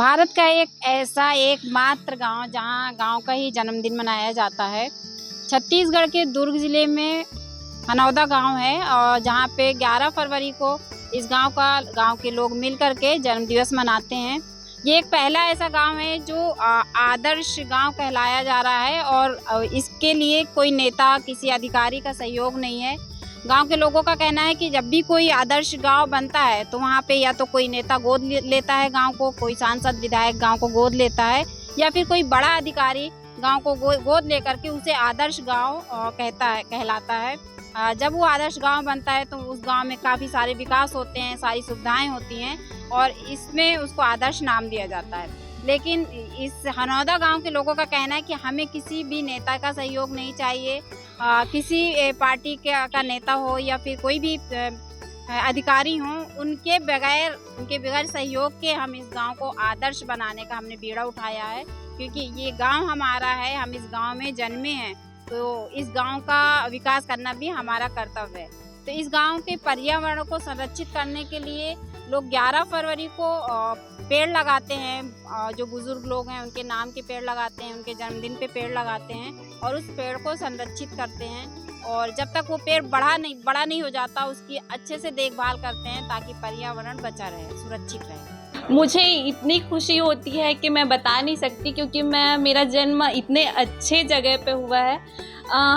भारत का एक ऐसा एकमात्र गांव जहां गांव का ही जन्मदिन मनाया जाता है। छत्तीसगढ़ के दुर्ग जिले में हनौदा गांव है और जहां पे 11 फरवरी को इस गांव के लोग मिल कर के जन्मदिवस मनाते हैं। ये एक पहला ऐसा गांव है जो आदर्श गांव कहलाया जा रहा है और इसके लिए कोई नेता किसी अधिकारी का सहयोग नहीं है। गांव के लोगों का कहना है कि जब भी कोई आदर्श गांव बनता है तो वहाँ पे या तो कोई नेता गोद लेता है गांव को, कोई सांसद विधायक गांव को गोद लेता है या फिर कोई बड़ा अधिकारी गांव को गोद लेकर के उसे आदर्श गांव कहलाता है। जब वो आदर्श गांव बनता है तो उस गांव में काफ़ी सारे विकास होते हैं, सारी सुविधाएं होती हैं और इसमें उसको आदर्श नाम दिया जाता है। लेकिन इस हनौदा गांव के लोगों का कहना है कि हमें किसी भी नेता का सहयोग नहीं चाहिए। किसी पार्टी का नेता हो या फिर कोई भी अधिकारी हो, उनके बगैर सहयोग के हम इस गांव को आदर्श बनाने का हमने बीड़ा उठाया है, क्योंकि ये गांव हमारा है, हम इस गांव में जन्मे हैं, तो इस गांव का विकास करना भी हमारा कर्तव्य है। तो इस गांव के पर्यावरण को संरक्षित करने के लिए लोग 11 फरवरी को पेड़ लगाते हैं। जो बुजुर्ग लोग हैं उनके नाम के पेड़ लगाते हैं, उनके जन्मदिन पे पेड़ लगाते हैं और उस पेड़ को संरक्षित करते हैं और जब तक वो पेड़ बड़ा नहीं हो जाता उसकी अच्छे से देखभाल करते हैं ताकि पर्यावरण बचा रहे, सुरक्षित रहे। मुझे इतनी खुशी होती है कि मैं बता नहीं सकती, क्योंकि मेरा जन्म इतने अच्छे जगह पे हुआ है।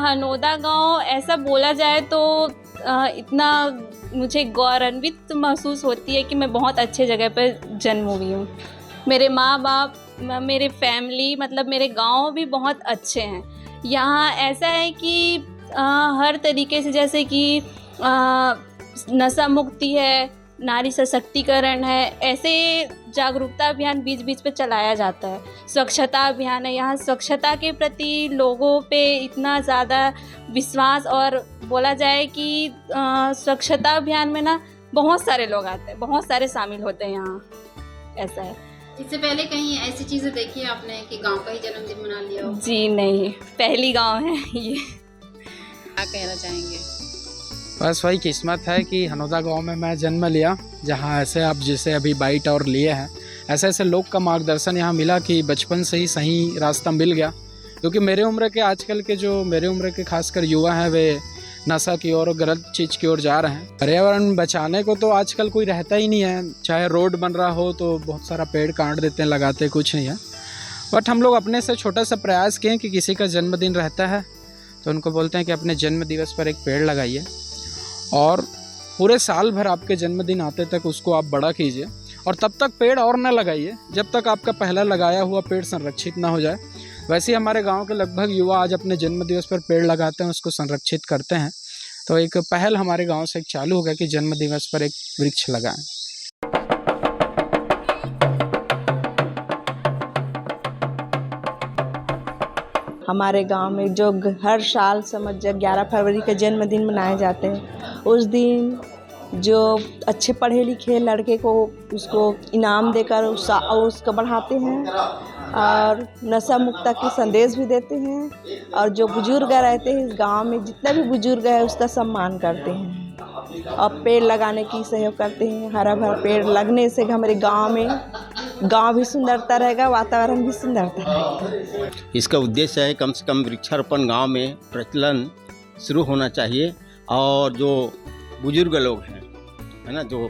हनौदा गांव ऐसा बोला जाए तो इतना मुझे गौरवान्वित महसूस होती है कि मैं बहुत अच्छे जगह पर जन्म हुई हूँ। मेरे माँ बाप, मेरे फैमिली, मतलब मेरे गांव भी बहुत अच्छे हैं। यहाँ ऐसा है कि हर तरीके से, जैसे कि नशा मुक्ति है, नारी सशक्तिकरण है, ऐसे जागरूकता अभियान बीच बीच पे चलाया जाता है। स्वच्छता अभियान है, यहाँ स्वच्छता के प्रति लोगों पे इतना ज़्यादा विश्वास, और बोला जाए कि स्वच्छता अभियान में ना बहुत सारे लोग आते हैं, बहुत सारे शामिल होते हैं यहाँ। ऐसा है। इससे पहले कहीं ऐसी चीज़ें देखी है आपने कि गांव का ही जन्मदिन मना लिया हो? जी नहीं, पहली गांव है ये। क्या कहना चाहेंगे? बस वही किस्मत है कि हनौदा गांव में मैं जन्म लिया, जहां ऐसे आप जैसे अभी बाइट और लिए हैं, ऐसे ऐसे लोग का मार्गदर्शन यहाँ मिला कि बचपन से ही सही रास्ता मिल गया। क्योंकि मेरे उम्र के खासकर युवा हैं, वे नशा की ओर, गलत चीज़ की ओर जा रहे हैं। पर्यावरण बचाने को तो आजकल कोई रहता ही नहीं है। चाहे रोड बन रहा हो तो बहुत सारा पेड़ काट देते हैं, लगाते कुछ नहीं है। बट हम लोग अपने से छोटा सा प्रयास किए कि किसी का जन्मदिन रहता है तो उनको बोलते हैं कि अपने जन्म दिवस पर एक पेड़ लगाइए और पूरे साल भर आपके जन्मदिन आते तक उसको आप बड़ा कीजिए और तब तक पेड़ और न लगाइए जब तक आपका पहला लगाया हुआ पेड़ संरक्षित ना हो जाए। वैसे ही हमारे गांव के लगभग युवा आज अपने जन्मदिवस पर पेड़ लगाते हैं, उसको संरक्षित करते हैं। तो एक पहल हमारे गांव से एक चालू हो गया कि जन्मदिवस पर एक वृक्ष लगाएं। हमारे गांव में जो हर साल समझ 11 फरवरी का जन्मदिन मनाए जाते हैं, उस दिन जो अच्छे पढ़े लिखे लड़के को उसको इनाम देकर उसको बढ़ाते हैं और नशा मुक्ता की संदेश भी देते हैं। और जो बुजुर्ग रहते हैं इस गांव में, जितना भी बुजुर्ग है उसका सम्मान करते हैं और पेड़ लगाने की सहयोग करते हैं। हरा भरा पेड़ लगने से हमारे गांव भी सुंदरता रहेगा, वातावरण भी सुंदरता रहेगा। इसका उद्देश्य है कम से कम वृक्षारोपण गांव में प्रचलन शुरू होना चाहिए और जो बुजुर्ग लोग हैं, है ना, जो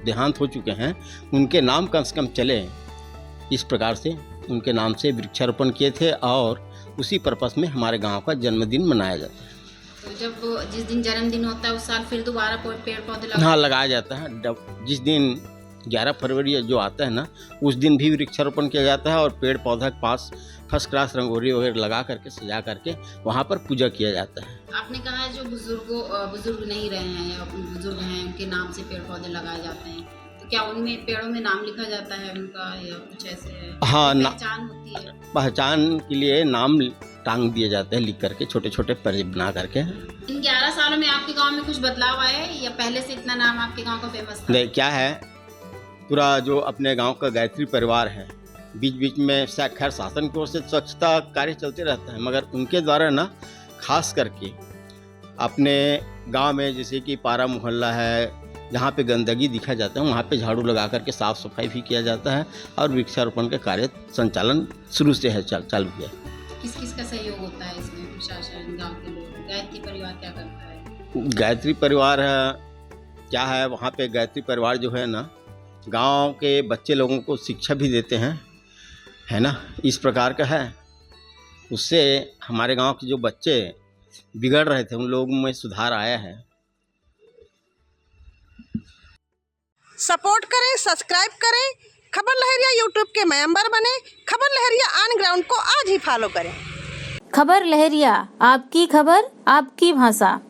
देहांत हो चुके हैं, उनके नाम कम से कम चले। इस प्रकार से उनके नाम से वृक्षारोपण किए थे और उसी पर्पस में हमारे गांव का जन्मदिन मनाया जाता है। तो जब जिस दिन जन्मदिन होता है उस साल फिर दोबारा पेड़ पौधे लगाया जाता है। जिस दिन 11 फरवरी जो आता है ना, उस दिन भी वृक्षारोपण किया जाता है और पेड़ पौधा के पास फर्स्ट क्लास रंगोली वगैरह लगा करके, सजा करके वहाँ पर पूजा किया जाता है। आपने कहा है जो बुजुर्ग नहीं रहे हैं या बुजुर्ग हैं उनके नाम से पेड़ पौधे लगाए जाते हैं, तो क्या उनमें पेड़ों में नाम लिखा जाता है उनका या कुछ ऐसे? हाँ, पहचान होती है? पहचान के लिए नाम टांग दिए जाते हैं, लिख करके, छोटे छोटे पर्चे बना करके। इन 11 सालों में आपके गाँव में कुछ बदलाव आया है या पहले से इतना नाम आपके गाँव का फेमस था? नहीं, क्या है, पूरा जो अपने गांव का गायत्री परिवार है, बीच बीच में खैर शासन की ओर से स्वच्छता कार्य चलते रहता है, मगर उनके द्वारा ना खास करके अपने गांव में जैसे कि पारा मोहल्ला है, जहाँ पे गंदगी दिखा जाता है वहाँ पे झाड़ू लगा करके साफ़ सफाई भी किया जाता है और वृक्षारोपण का कार्य संचालन शुरू से है चालू किया। किस किस का सहयोग होता है इसमें? प्रशासन, गांव के लोग, गायत्री परिवार क्या करता है? गायत्री परिवार क्या है, वहाँ पे गायत्री परिवार जो है ना गांव के बच्चे लोगों को शिक्षा भी देते हैं, है ना, इस प्रकार का है। उससे हमारे गांव के जो बच्चे बिगड़ रहे थे उन लोगों में सुधार आया है। सपोर्ट करें, सब्सक्राइब करें, खबर लहरिया यूट्यूब के मेंबर बने, खबर लहरिया ऑन ग्राउंड को आज ही फॉलो करें। खबर लहरिया, आपकी खबर आपकी भाषा।